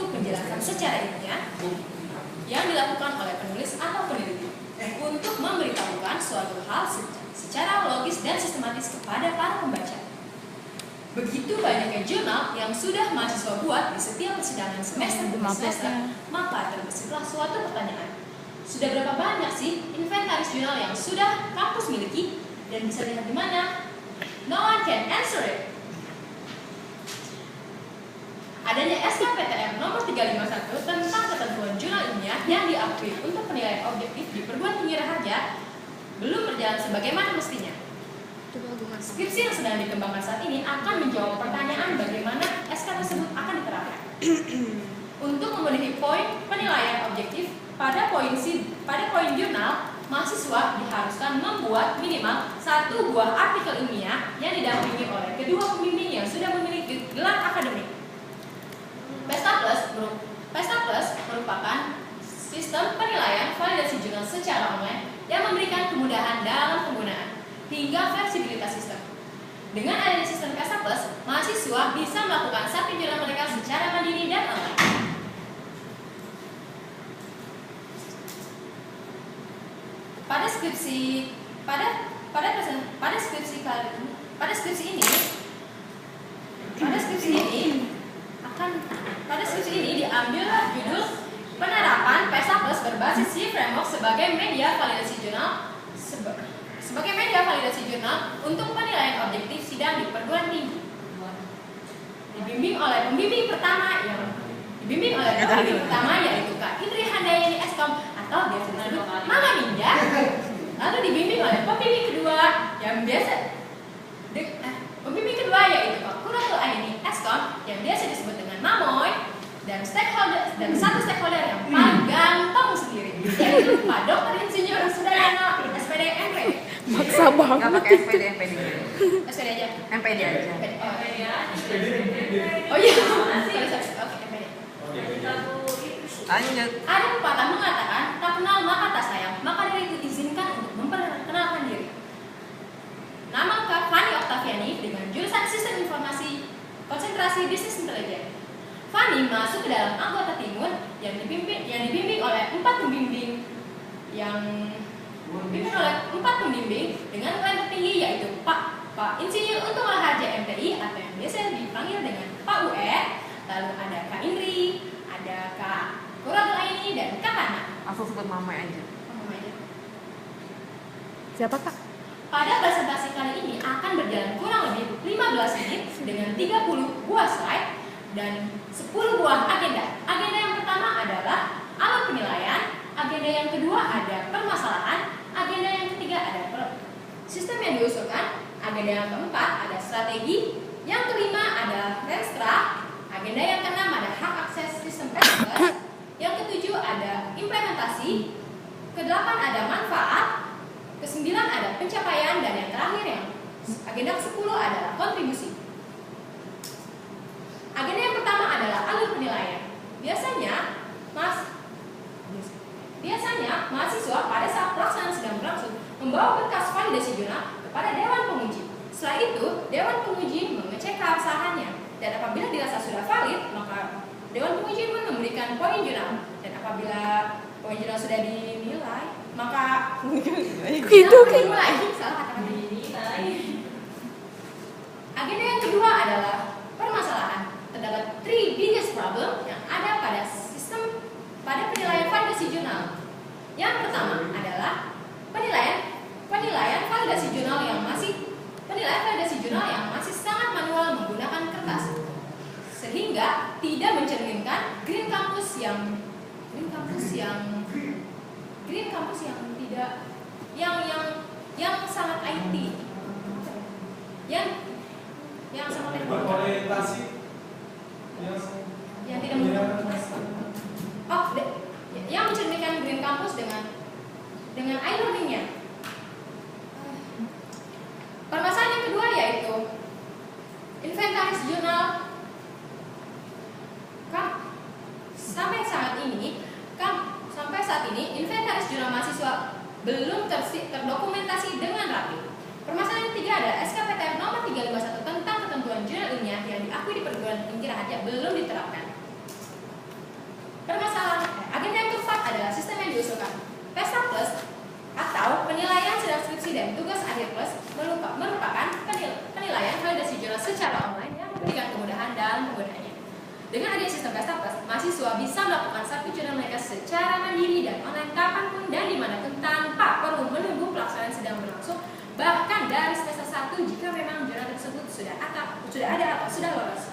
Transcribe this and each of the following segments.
bentuk penjelasan secara ilmiah yang dilakukan oleh penulis atau peneliti untuk memberitahukan suatu hal secara logis dan sistematis kepada para pembaca. Begitu banyaknya jurnal yang sudah mahasiswa buat di setiap persidangan semester demi semester, maka terbersihlah suatu pertanyaan. Sudah berapa banyak sih inventaris jurnal yang sudah kampus miliki dan bisa lihat di mana? No one can answer it. Adanya SKPTM nomor 351 tentang ketentuan jurnal ilmiah yang diakui untuk penilaian objektif di perguruan tinggi Raharja belum berjalan sebagaimana mestinya. Skripsi yang sedang dikembangkan saat ini akan menjawab pertanyaan bagaimana SK tersebut akan diterapkan. Untuk memenuhi poin penilaian objektif pada poin jurnal, mahasiswa diharuskan membuat minimal 1 buah artikel ilmiah yang didampingi oleh kedua pembimbing yang sudah memiliki gelar akademik. PESTA Plus merupakan sistem penilaian validasi jurnal secara online yang memberikan kemudahan dalam penggunaan hingga fleksibilitas sistem. Dengan adanya sistem PESTA Plus, mahasiswa bisa melakukan submit jurnal mereka secara mandiri dan online. Pada skripsi ini diambil judul penerapan PESTA Plus berbasis C Framework sebagai media validasi jurnal untuk penilaian objektif sidang di perguruan tinggi. Dibimbing oleh pembimbing pertama yaitu Kak Indri Handayani Eskom atau biasa disebut Mama Ninja. Lalu dibimbing oleh pembimbing kedua yaitu Kak Kuratul Aini Eskom yang biasa disebut dengan Mamoy, dan satu stakeholder yang paling ganteng sendiri yaitu Pak Dr. Insinyur Sudaryono SPD MPD. Maksa banget. Nggak pakai SPD SPD aja. MPD aja. Oh iya. Oke, MPD. Lanjut. Ada pepatah mengatakan, tak kenal maka tak sayang, maka dari itu izinkan untuk memperkenalkan diri. Nama Kak Fani Oktaviani dengan jurusan Sistem Informasi Konsentrasi Bisnis Intelijen. Fani masuk ke dalam anggota timur yang dibimbing oleh empat pembimbing dengan nilai tertinggi yaitu Pak Insinyur Untung Raharja MTI atau yang biasa dipanggil dengan Pak UE, lalu ada Kak Indri, ada Kak Kuratul Aini dan Kak Hana. Langsung sebut Mama aja. Siapa Kak? Pada presentasi kali ini akan berjalan kurang lebih 15 menit dengan 30 buah slide dan 10 buah agenda. Agenda yang pertama adalah alat penilaian, agenda yang kedua ada permasalahan, agenda yang ketiga ada sistem yang diusulkan, agenda yang keempat ada strategi, yang kelima ada renstra, agenda yang keenam ada hak akses sistem PESTA, yang ketujuh ada implementasi, kedelapan ada manfaat, kesembilan ada pencapaian, dan yang terakhir yang agenda ke-10 adalah kontribusi. Agenda yang pertama adalah alur penilaian. Biasanya mahasiswa pada saat pelaksanaan sedang berlangsung membawa berkas validasi jurnal kepada Dewan Penguji. Setelah itu, Dewan Penguji mengecek keabsahannya dan apabila dirasa sudah valid, maka Dewan Penguji pun memberikan poin jurnal. Dan apabila poin jurnal sudah dinilai, maka agenda yang kedua adalah permasalahan. Terdapat 3 biggest problem yang ada pada penilaian validasi jurnal. Yang pertama adalah penilaian validasi jurnal yang masih sangat manual menggunakan kertas, sehingga tidak mencerminkan green campus yang sangat IT, yang sangat berorientasi yang tidak menggunakan yang mencerminkan green campus dengan e-learningnya. Permasalahan yang kedua yaitu inventaris jurnal. Sampai saat ini inventaris jurnal mahasiswa belum terdokumentasi dengan rapi. Permasalahan yang ketiga adalah SKPTM nomor 351 tentang ketentuan jurnal ilmiah yang diakui di perguruan tinggi Raharja belum diterapkan. akhir plus merupakan penilaian validasi jurnal secara online yang memberikan kemudahan dalam penggunaannya. Dengan adanya sistem PESTA Plus, mahasiswa bisa melakukan submit jurnal mereka secara mandiri dan online kapanpun dan dimanapun tanpa perlu menunggu pelaksanaan sedang berlangsung, bahkan dari semester 1 jika memang jurnal tersebut sudah ada atau sudah lolos.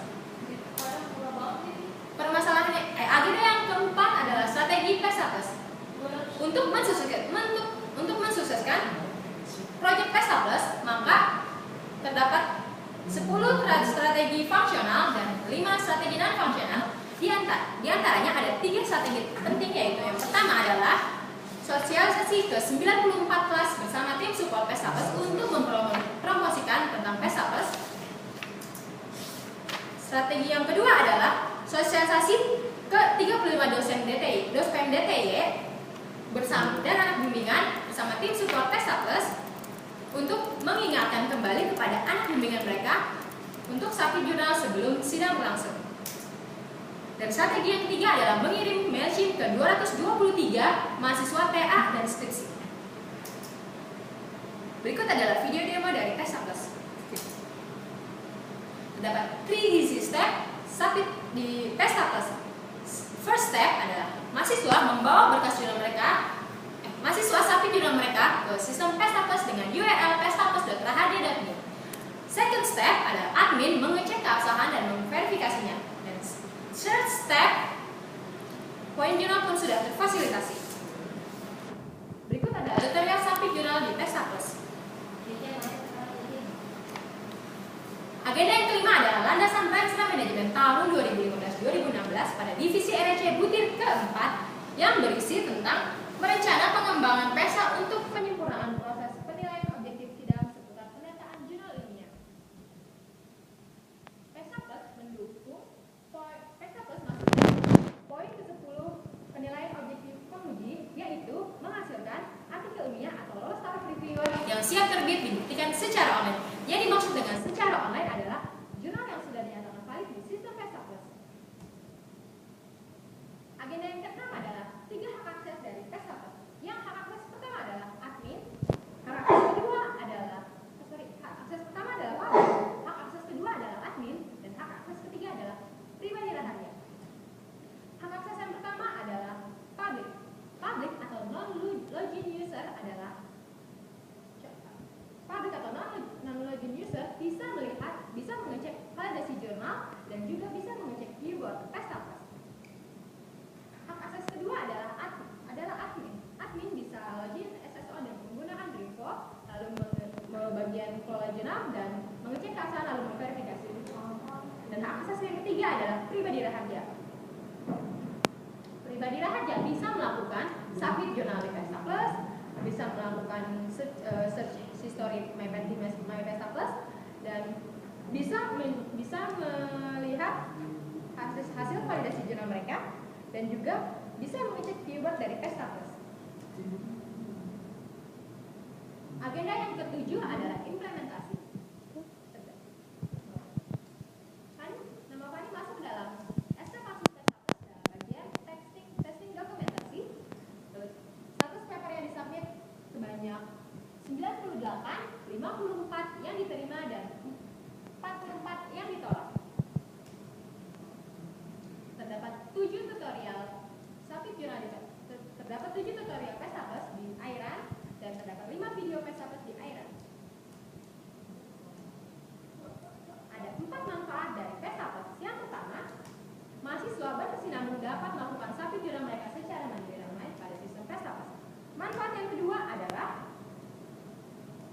Permasalahannya, agenda yang keempat adalah strategi PESTA Plus. Untuk mensukseskan proyek PESTA Plus, maka terdapat 10 strategi fungsional dan 5 strategi non-fungsional. Di antaranya ada 3 strategi penting, yaitu yang pertama adalah sosialisasi ke 94 kelas bersama tim support PESTA Plus untuk mempromosikan tentang PESTA Plus. Strategi yang kedua adalah sosialisasi ke 35 dosen DTY bersama dan anak bimbingan bersama tim support PESTA Plus untuk mengingatkan kembali kepada anak bimbingan mereka untuk submit jurnal sebelum sidang berlangsung. Dan strategi yang ketiga adalah mengirim mailchimp ke 223 mahasiswa TA dan skripsi. Berikut adalah video demo dari PESTA Plus. Terdapat 3 easy step submit di PESTA Plus. First step adalah mahasiswa membawa berkas jurnal mereka. Mahasiswa submit jurnal mereka ke sistem PESTA Plus dengan URL pestaplus.rahadiah.me. Second step adalah admin mengecek keabsahan dan memverifikasinya. Dan third step, poin jurnal pun sudah terfasilitasi. Berikut adalah tutorial submit jurnal di PESTA Plus. Agenda yang kelima adalah landasan Rankstra Manajemen tahun 2015-2016 pada divisi RC Butir keempat yang berisi tentang merencana pengembangan PESA untuk penyempurnaan proses penilaian objektif sidang seputar penataan jurnal ilmiah. PESA Plus mendukung PESA Plus masuk poin ke-10 penilaian objektif penguji, yaitu menghasilkan artikel ilmiah atau lolos taraf reviewer yang siap terbit dibuktikan secara online. Yang dimaksud dengan secara online adalah jurnal yang sudah dinyatakan valid di sistem PESA Plus. Agenda yang keenam adalah 3 hak akses dari PESA Plus. Yang hak akses pertama adalah admin, hak akses kedua adalah hak akses pertama adalah publik, hak akses kedua adalah admin, dan hak akses ketiga adalah pribadi rahasia. Hak akses yang pertama adalah public. Public atau non-login user adalah public atau non-login user bisa mengecek validasi jurnal dan juga bisa mengecek keyword PESA Plus. Hak akses kedua adalah admin. Admin bisa login SSO dan menggunakan Drivo, lalu bagian kelola jurnal dan mengecek keabsahan lalu memverifikasi. Dan hak akses yang ketiga adalah pribadi rahasia. Pribadi rahasia bisa melakukan submit jurnal di PESA Plus, bisa melakukan search history My PESA Plus, dan bisa melihat hasil validasi jurnal mereka dan juga bisa mengecek keyword dari PESA Plus. Agenda yang ketujuh adalah implementasi. Nama Fani masuk ke dalam estimasi PESA Plus dalam bagian testing dokumentasi. Status paper yang disubmit sebanyak 98, 54 yang diterima dan 44 yang ditolak. Terdapat 7 tutorial submit jurnal terdapat 7 tutorial PESA Plus di Airan dan terdapat 5 video PESA Plus di Airan. Ada 4 manfaat dari PESA Plus. Yang pertama, mahasiswa berkesinambung dapat melakukan submit jurnal mereka secara mandiri online pada sistem PESA Plus. Manfaat yang kedua adalah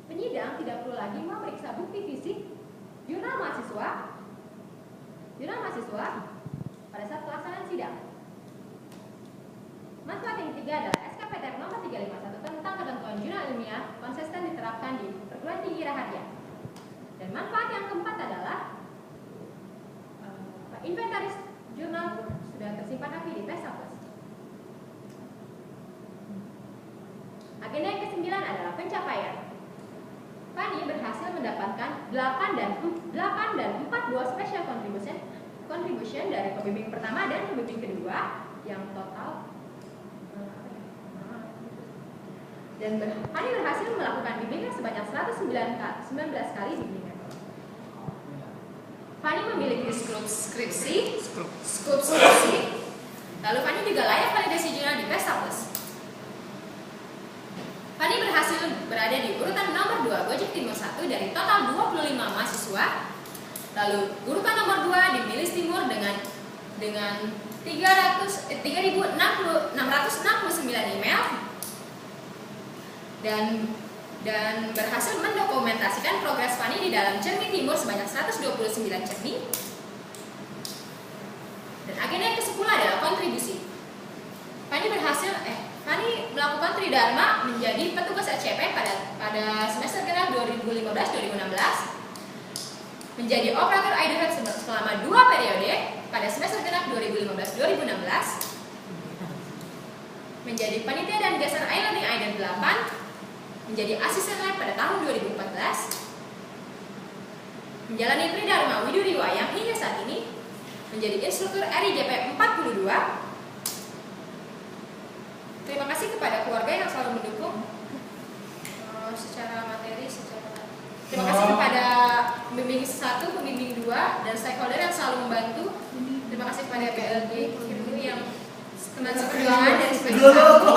penyidang tidak perlu lagi memeriksa bukti fisik jurnal mahasiswa pada saat pelaksanaan sidang. Manfaat yang ketiga adalah SKPTR nomor 351 tentang ketentuan jurnal ilmiah konsisten diterapkan di perguruan tinggi rahasia. Dan manfaat yang keempat adalah inventaris jurnal sudah tersimpan rapi di PESA Plus. Agenda yang ke-9 adalah pencapaian. Fani berhasil mendapatkan 8 dan 4 buah special contribution dari pembimbing pertama dan pembimbing kedua yang total Dan Fani berhasil melakukan bimbingan sebanyak 19 kali bimbingan. Fani memiliki skop skripsi, lalu Fani juga layak validasi jurnal di Pesta Plus. Fani berhasil berada di urutan nomor 2 Gojek Timur 1 dari total 25 mahasiswa. Lalu urutan nomor 2 di Milis Timur dengan 3.669 email dan berhasil mendokumentasikan progres Fani di dalam Cermin Timur sebanyak 129 cermin. Dan agenda yang ke-10 adalah kontribusi. Fani melakukan tridharma menjadi petugas SCP pada semester genap 2015-2016, menjadi operator IDHEAD selama 2 periode pada semester genap 2015-2016, menjadi panitia dan dasar e-learning IDHEAD 8, menjadi asisten lab pada tahun 2014, menjalani tridharma Widuri Wayang hingga saat ini, menjadi instruktur RIJP 42. Terima kasih kepada keluarga yang selalu mendukung secara materi, terima kasih kepada pembimbing 1, pembimbing 2, dan stakeholder yang selalu membantu. Terima kasih kepada PLG yang teman seperjuangan dari semester 1.